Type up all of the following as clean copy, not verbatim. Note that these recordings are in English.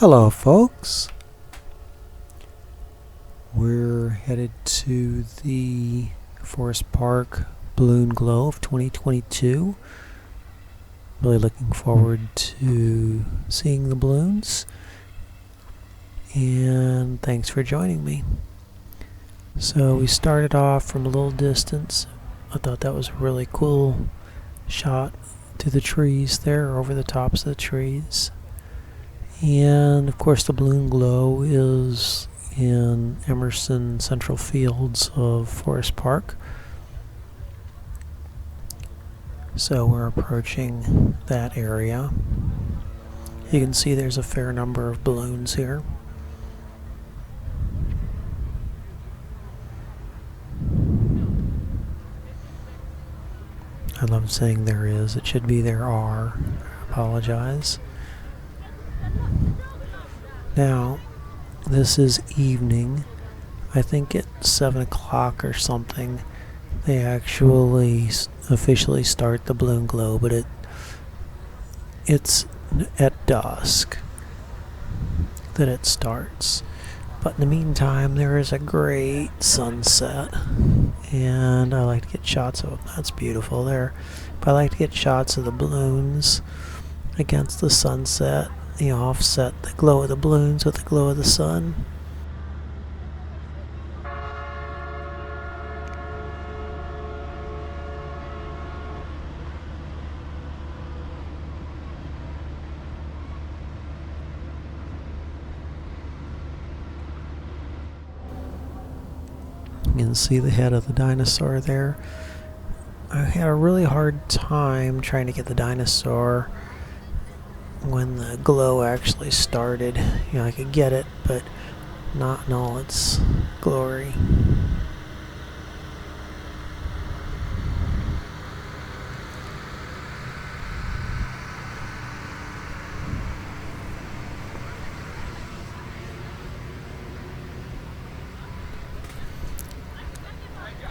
Hello, folks. We're headed to the Forest Park Balloon Glow of 2022. Really looking forward to seeing the balloons. And thanks for joining me. So we started off from a little distance. I thought that was a really cool shot to the trees there, over the tops of the trees. And of course the balloon glow is in Emerson Central Fields of Forest Park. So we're approaching that area. You can see there's a fair number of balloons here. I love saying there is. It should be there are. I apologize. Now, this is evening. I think at 7 o'clock or something, they actually officially start the balloon glow, but it's at dusk that it starts. But in the meantime, there is a great sunset, and I like to get shots of it. That's beautiful there. But I like to get shots of the balloons against the sunset. Offset the glow of the balloons with the glow of the sun. You can see the head of the dinosaur there. I had a really hard time trying to get the dinosaur when the glow actually started. I could get it, but not in all its glory.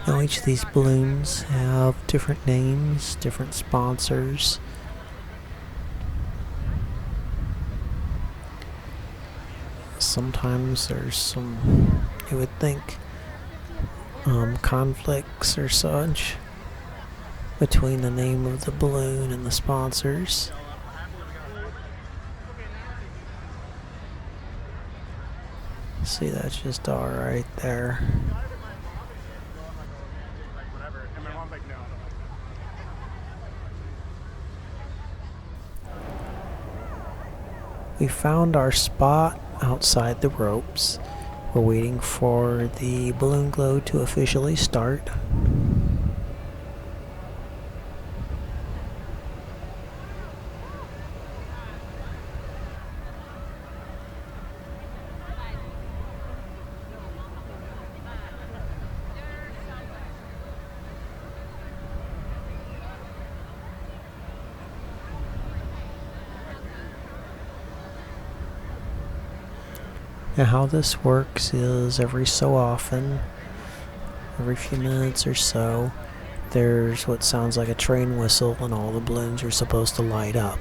Now each of these balloons have different names, different sponsors. Sometimes there's some, you would think, conflicts or such between the name of the balloon and the sponsors. See, that's just alright there. We found our spot outside the ropes. We're waiting for the balloon glow to officially start. Now how this works is every so often, every few minutes or so, there's what sounds like a train whistle and all the balloons are supposed to light up.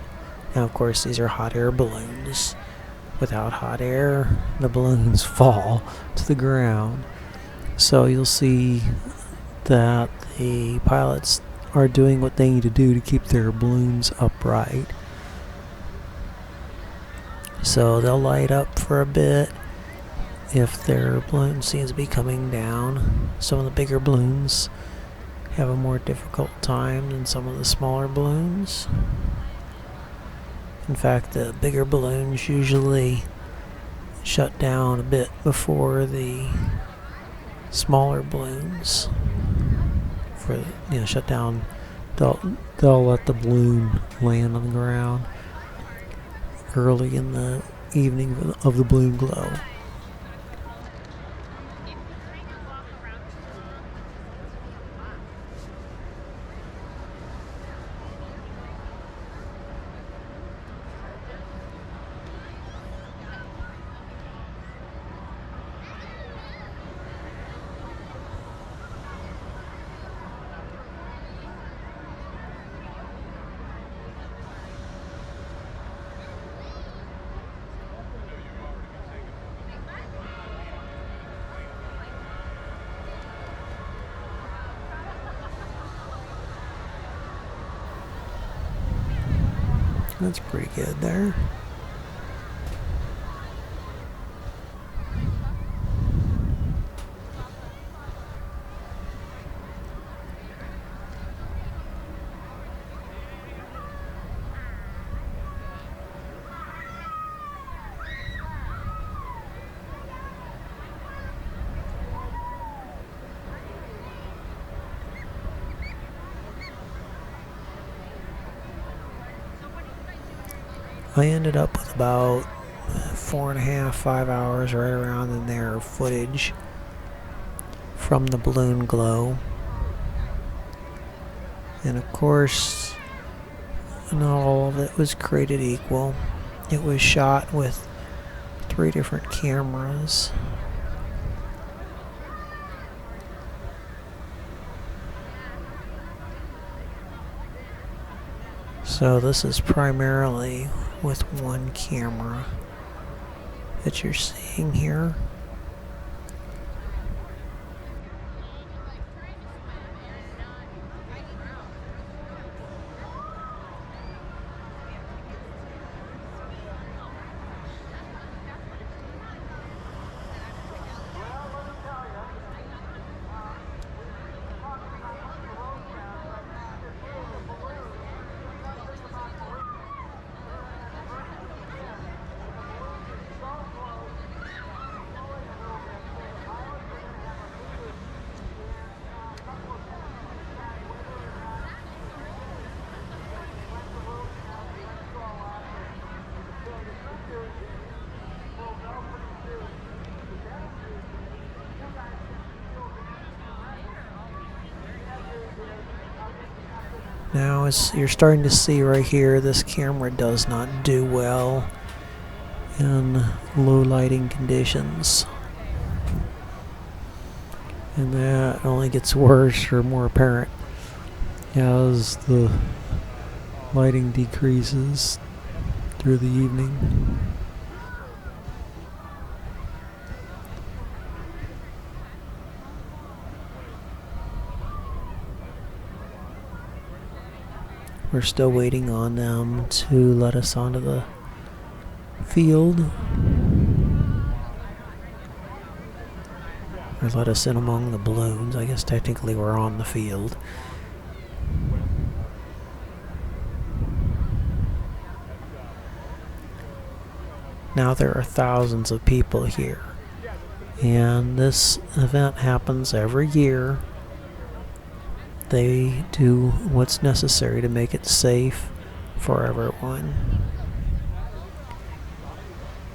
Now of course these are hot air balloons. Without hot air, the balloons fall to the ground. So you'll see that the pilots are doing what they need to do to keep their balloons upright. So they'll light up for a bit. If their balloon seems to be coming down, some of the bigger balloons have a more difficult time than some of the smaller balloons. In fact, the bigger balloons usually shut down a bit before the smaller balloons. Shut down. They'll let the balloon land on the ground early in the evening of the balloon glow. That's pretty good there. I ended up with about 4.5, 5 hours right around in there of footage from the balloon glow. And of course, not all of it was created equal. It was shot with 3 different cameras. So this is primarily with one camera that you're seeing here. Now, as you're starting to see right here, this camera does not do well in low lighting conditions. And that only gets worse or more apparent as the lighting decreases through the evening. We're still waiting on them to let us onto the field. Or let us in among the balloons. I guess technically we're on the field. Now there are thousands of people here. And this event happens every year. They do what's necessary to make it safe for everyone.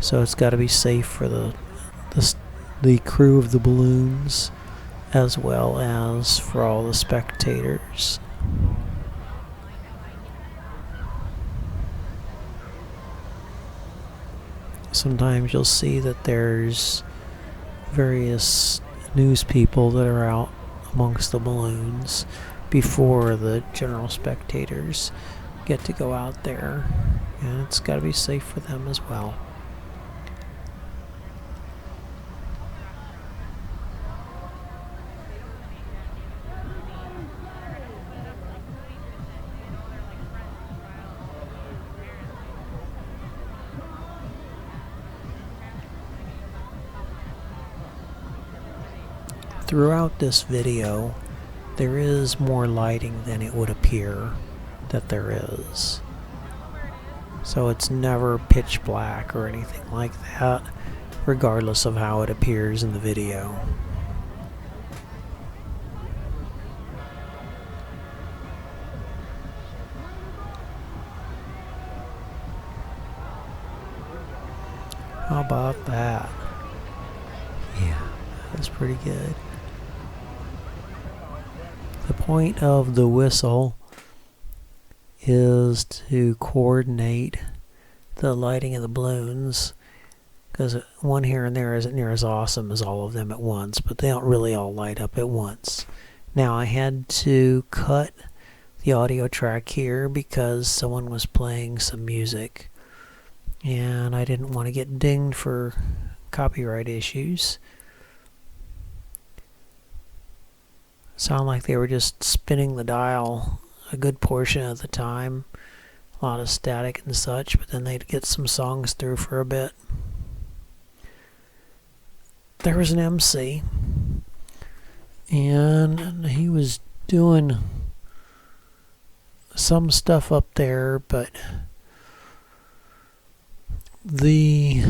So it's got to be safe for the crew of the balloons as well as for all the spectators. Sometimes you'll see that there's various news people that are out amongst the balloons before the general spectators get to go out there, and it's got to be safe for them as well. Throughout this video, there is more lighting than it would appear that there is. So it's never pitch black or anything like that, regardless of how it appears in the video. How about that? Yeah, that's pretty good. The point of the whistle is to coordinate the lighting of the balloons, because one here and there isn't near as awesome as all of them at once, but they don't really all light up at once. Now I had to cut the audio track here because someone was playing some music and I didn't want to get dinged for copyright issues. Sound like they were just spinning the dial a good portion of the time, a lot of static and such, but then they'd get some songs through for a bit. There was an MC, and he was doing some stuff up there, but the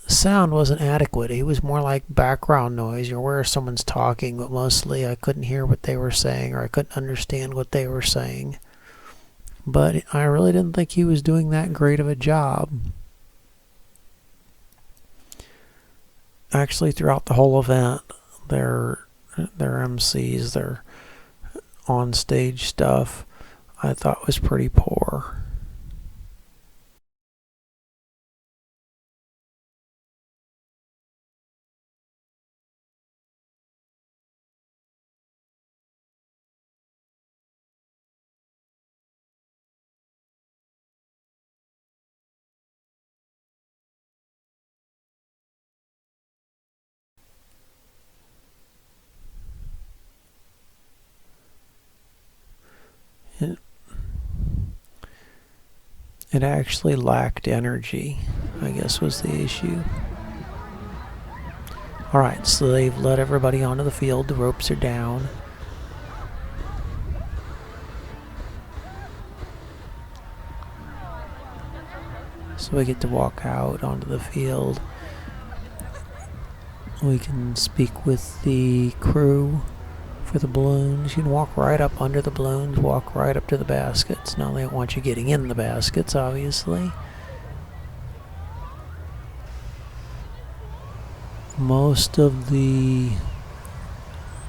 sound wasn't adequate. It was more like background noise. You're aware someone's talking, but mostly I couldn't hear what they were saying, or I couldn't understand what they were saying. But I really didn't think he was doing that great of a job. Actually, throughout the whole event, their MCs, their on-stage stuff, I thought was pretty poor. It actually lacked energy, I guess was the issue. Alright, so they've let everybody onto the field. The ropes are down. So we get to walk out onto the field. We can speak with the crew for the balloons. You can walk right up under the balloons, walk right up to the baskets. Now they don't want you getting in the baskets, obviously. Most of the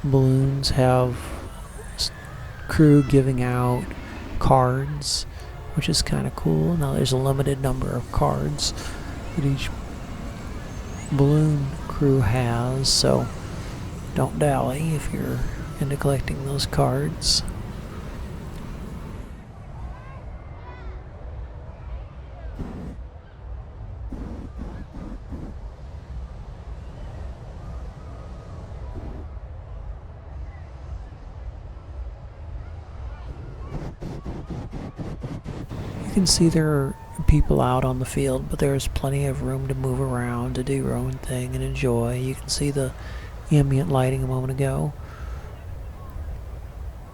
balloons have crew giving out cards, which is kind of cool. Now there's a limited number of cards that each balloon crew has, so don't dally if you're into collecting those cards. You can see there are people out on the field, but there's plenty of room to move around, to do your own thing and enjoy. You can see the ambient lighting a moment ago.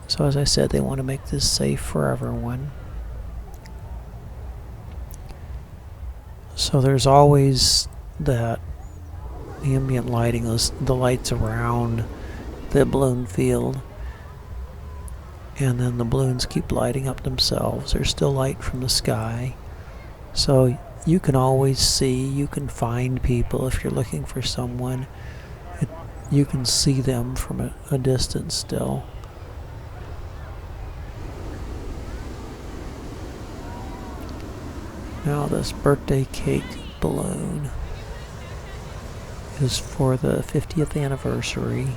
So as I said, they want to make this safe for everyone. So there's always that ambient lighting, the lights around the balloon field. And then the balloons keep lighting up themselves. There's still light from the sky. So you can always see, you can find people if you're looking for someone. You can see them from a distance still. Now this birthday cake balloon is for the 50th anniversary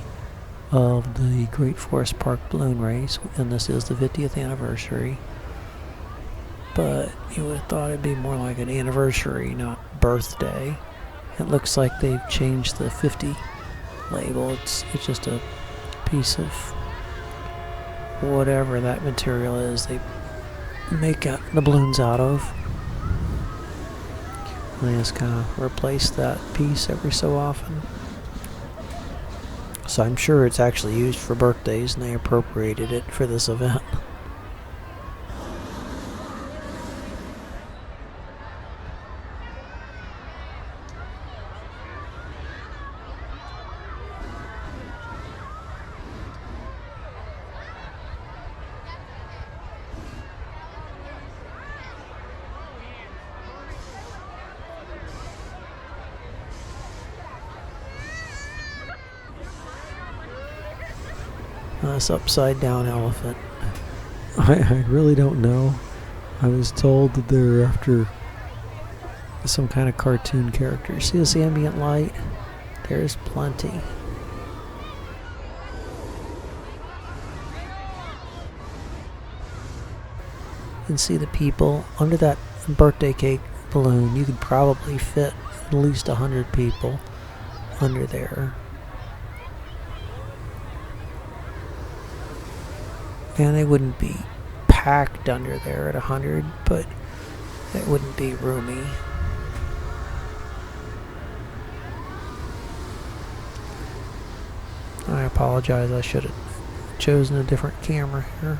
of the Great Forest Park Balloon Race, and this is the 50th anniversary. But you would have thought it'd be more like an anniversary, not birthday. It looks like they've changed the 50 label. It's just a piece of whatever that material is they make the balloons out of. They just kind of replace that piece every so often. So I'm sure it's actually used for birthdays and they appropriated it for this event. This upside down elephant. I really don't know. I was told that they're after some kind of cartoon character. See this ambient light? There's plenty. You can see the people under that birthday cake balloon. You could probably fit at least 100 people under there. And they wouldn't be packed under there at 100, but it wouldn't be roomy. I apologize, I should have chosen a different camera here.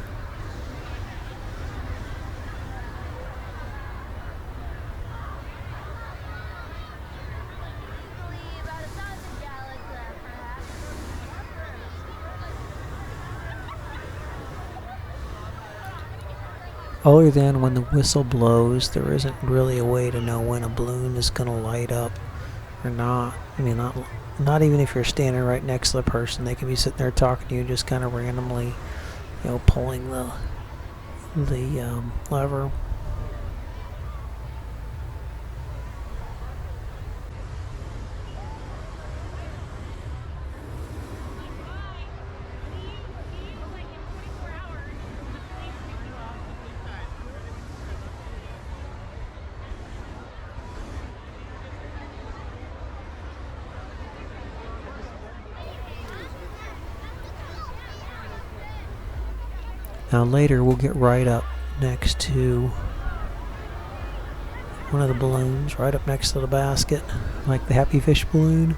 Other than when the whistle blows, there isn't really a way to know when a balloon is going to light up or not. I mean, not even if you're standing right next to the person. They can be sitting there talking to you, just kind of randomly, pulling the lever. Now later we'll get right up next to one of the balloons, right up next to the basket, like the Happy Fish balloon.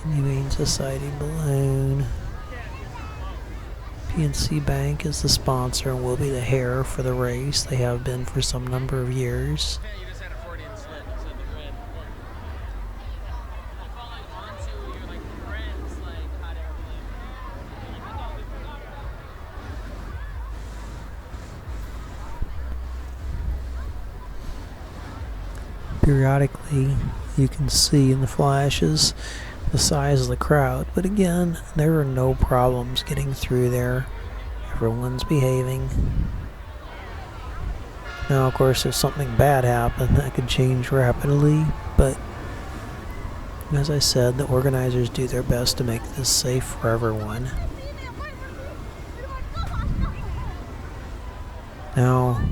Humane Society balloon. PNC Bank is the sponsor and will be the hair for the race. They have been for some number of years. Periodically, you can see in the flashes the size of the crowd, but again, there are no problems getting through there. Everyone's behaving. Now, of course, if something bad happened, that could change rapidly, but as I said, the organizers do their best to make this safe for everyone. Now,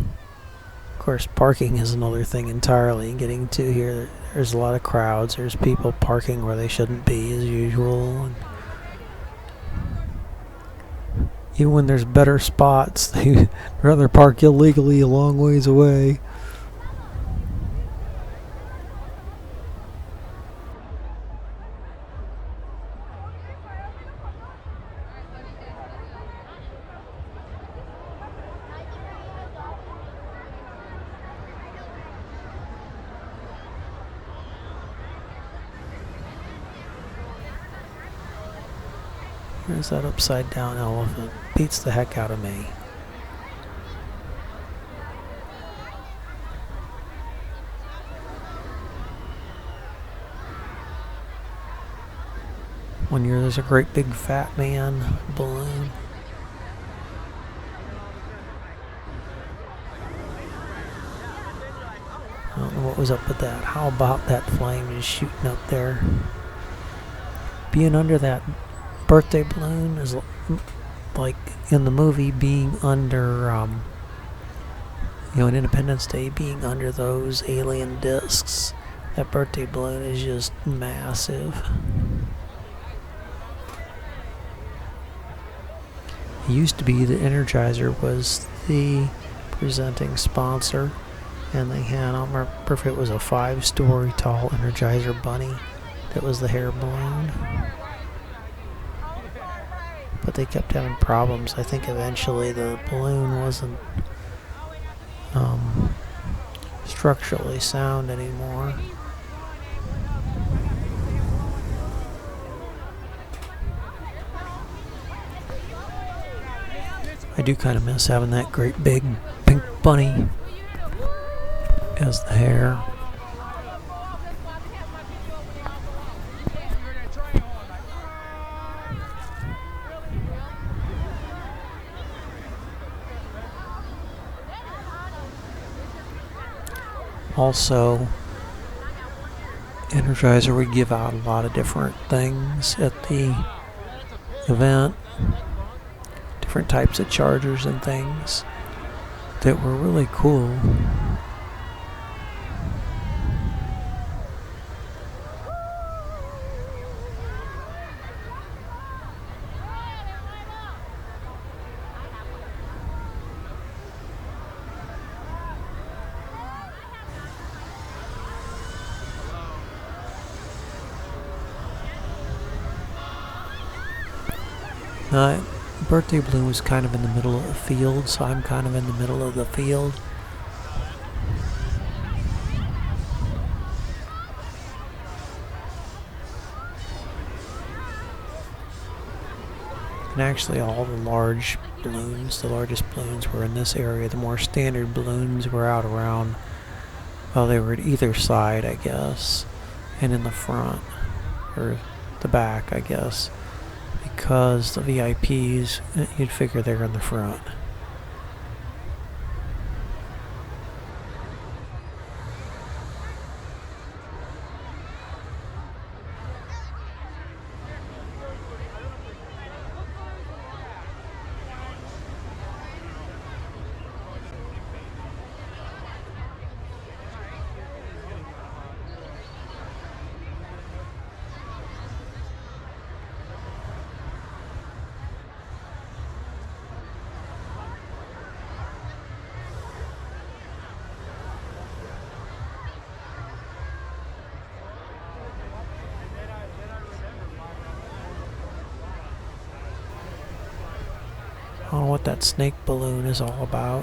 of course, parking is another thing entirely. Getting to here, there's a lot of crowds. There's people parking where they shouldn't be, as usual. And even when there's better spots, they'd rather park illegally a long ways away. There's that upside down elephant. Beats the heck out of me. One year there's a great big fat man balloon. I don't know what was up with that. How about that flame just shooting up there? Being under that birthday balloon is like in the movie being under, in Independence Day, being under those alien discs. That birthday balloon is just massive. It used to be that Energizer was the presenting sponsor, and they had, I don't remember if it was a 5-story tall Energizer bunny that was the hair balloon. But they kept having problems. I think eventually the balloon wasn't structurally sound anymore. I do kind of miss having that great big pink bunny as the hair. Also, Energizer would give out a lot of different things at the event. Different types of chargers and things that were really cool. Birthday balloon was kind of in the middle of the field, so I'm kind of in the middle of the field. And actually all the large balloons, the largest balloons were in this area. The more standard balloons were out around, well, they were at either side, I guess, and in the front, or the back, I guess, because the VIPs, you'd figure they're in the front. I don't know what that snake balloon is all about.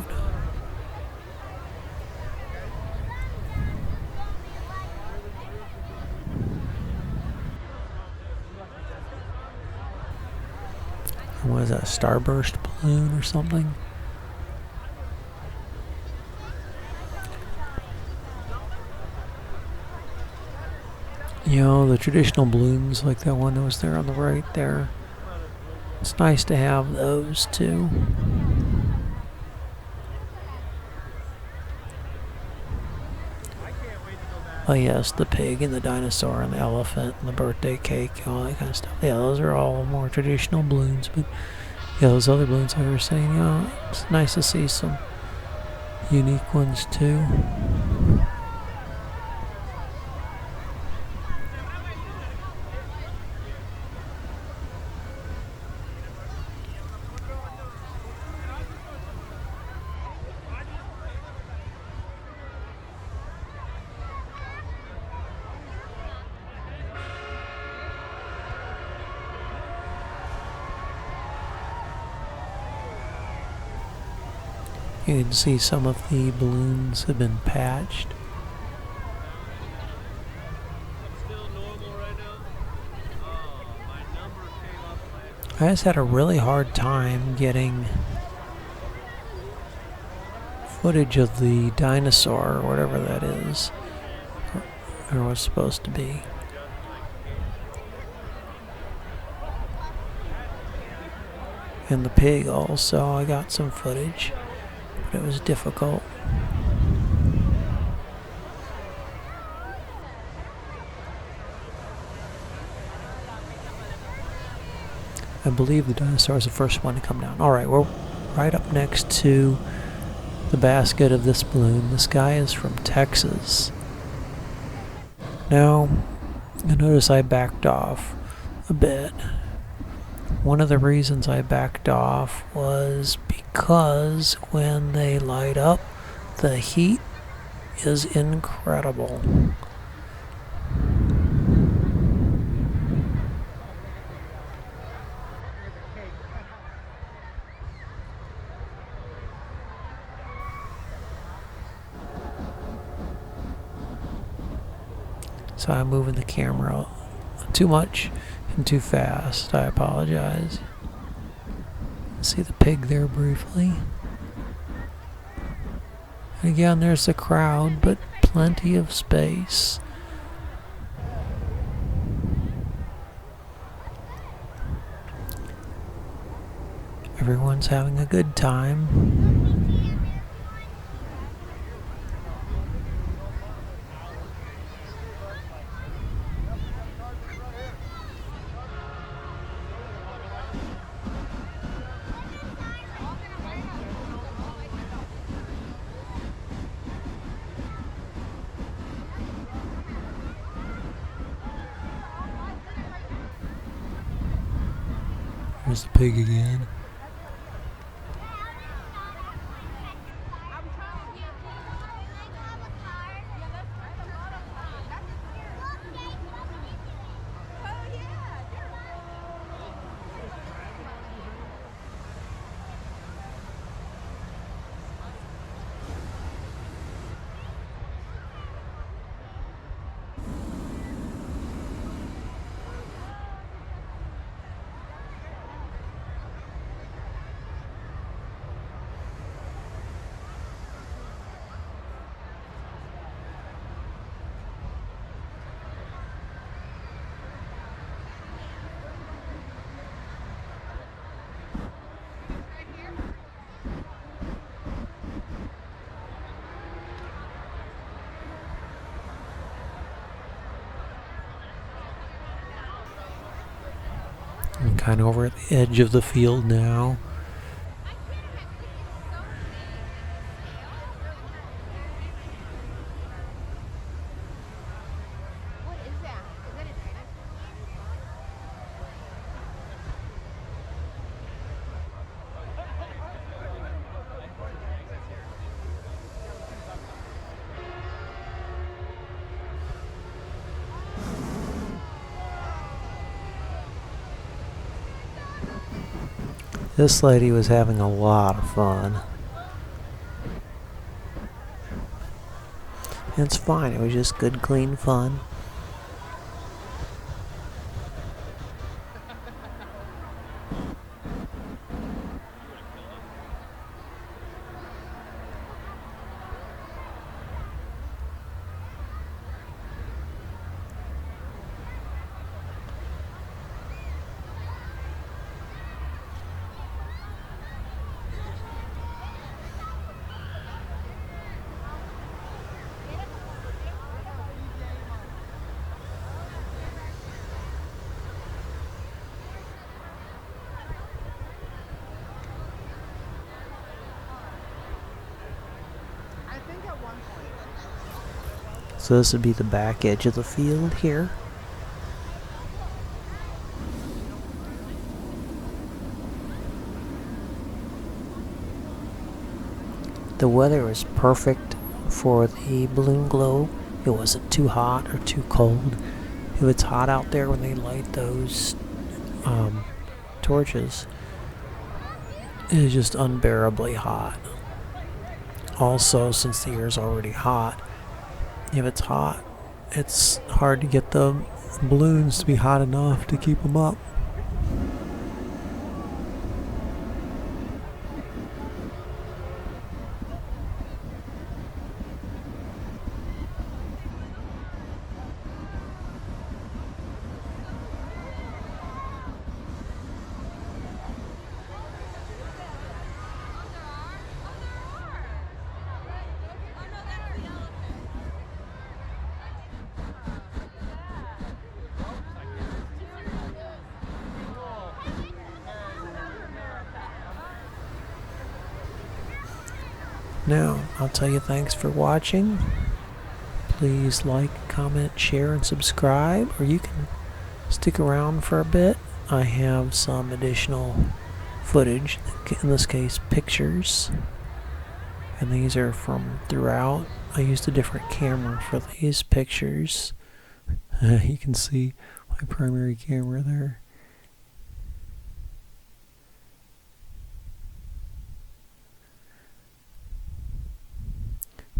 What is that, a starburst balloon or something? You know, the traditional balloons, like that one that was there on the right there. It's nice to have those too. Oh yes, the pig and the dinosaur and the elephant and the birthday cake, all that kind of stuff. Yeah, those are all more traditional balloons, but yeah, those other balloons like I was saying, yeah, it's nice to see some unique ones too. You can see some of the balloons have been patched. I just had a really hard time getting footage of the dinosaur or whatever that is, or was supposed to be. And the pig also, I got some footage, but it was difficult. I believe the dinosaur is the first one to come down. Alright, we're right up next to the basket of this balloon. This guy is from Texas. Now, you notice I backed off a bit. One of the reasons I backed off was because when they light up, the heat is incredible. So I'm moving the camera too much and too fast. I apologize. See the pig there briefly. And again, there's the crowd, but plenty of space. Everyone's having a good time. There's the pig again. kind of over at the edge of the field now. This lady was having a lot of fun. It's fine, it was just good, clean fun. So this would be the back edge of the field here. The weather was perfect for the balloon globe. It wasn't too hot or too cold. If it's hot out there when they light those torches, it is just unbearably hot. Also, since the air is already hot, if it's hot, it's hard to get the balloons to be hot enough to keep them up. Now, I'll tell you thanks for watching. Please like, comment, share, and subscribe, or you can stick around for a bit. I have some additional footage, in this case pictures, and these are from throughout. I used a different camera for these pictures. You can see my primary camera there.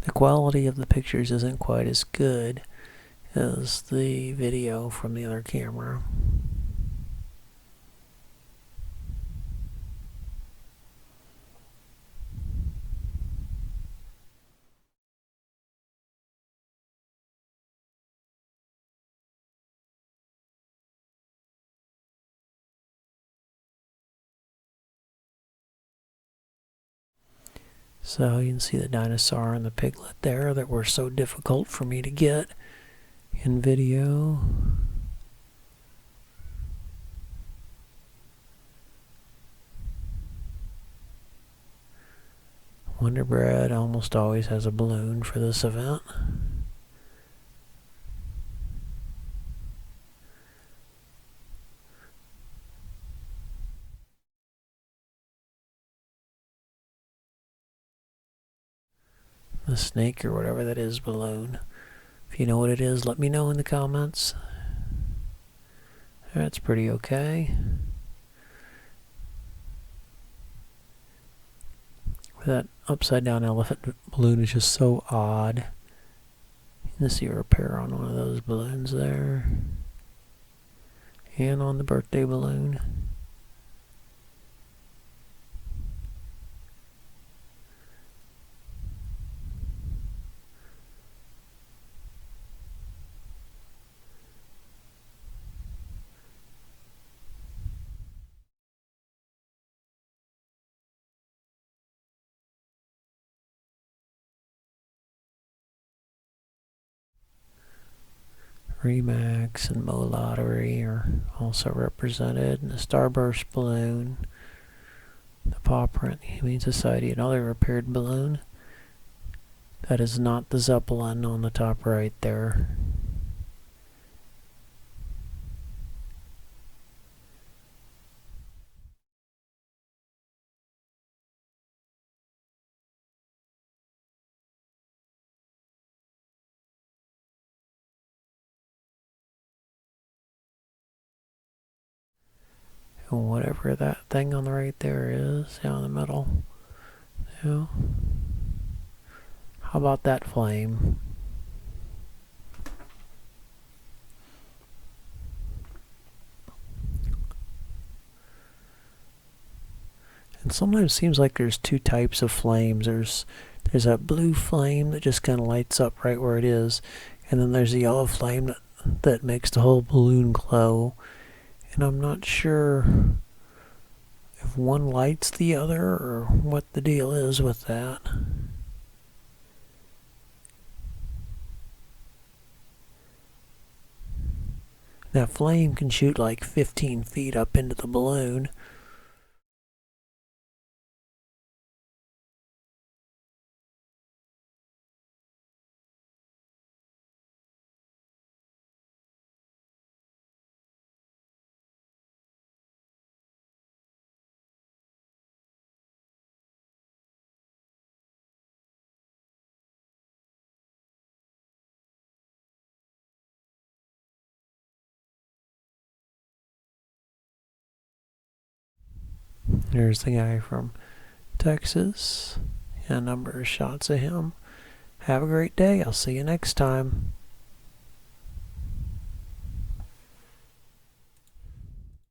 The quality of the pictures isn't quite as good as the video from the other camera. So you can see the dinosaur and the piglet there that were so difficult for me to get in video. Wonder Bread almost always has a balloon for this event. The snake or whatever that is balloon. If you know what it is, let me know in the comments. That's pretty okay. That upside down elephant balloon is just so odd. You can see a repair on one of those balloons there. And on the birthday balloon. Remax and Mo Lottery are also represented, and the Starburst balloon, the Paw Print Humane Society, another repaired balloon. That is not the Zeppelin on the top right there. And whatever that thing on the right there is, down the middle. Yeah. How about that flame? And sometimes it seems like there's two types of flames. There's a blue flame that just kind of lights up right where it is, and then there's a yellow flame that makes the whole balloon glow. And I'm not sure if one lights the other or what the deal is with that. That flame can shoot like 15 feet up into the balloon. There's the guy from Texas. A number of shots of him. Have a great day. I'll see you next time.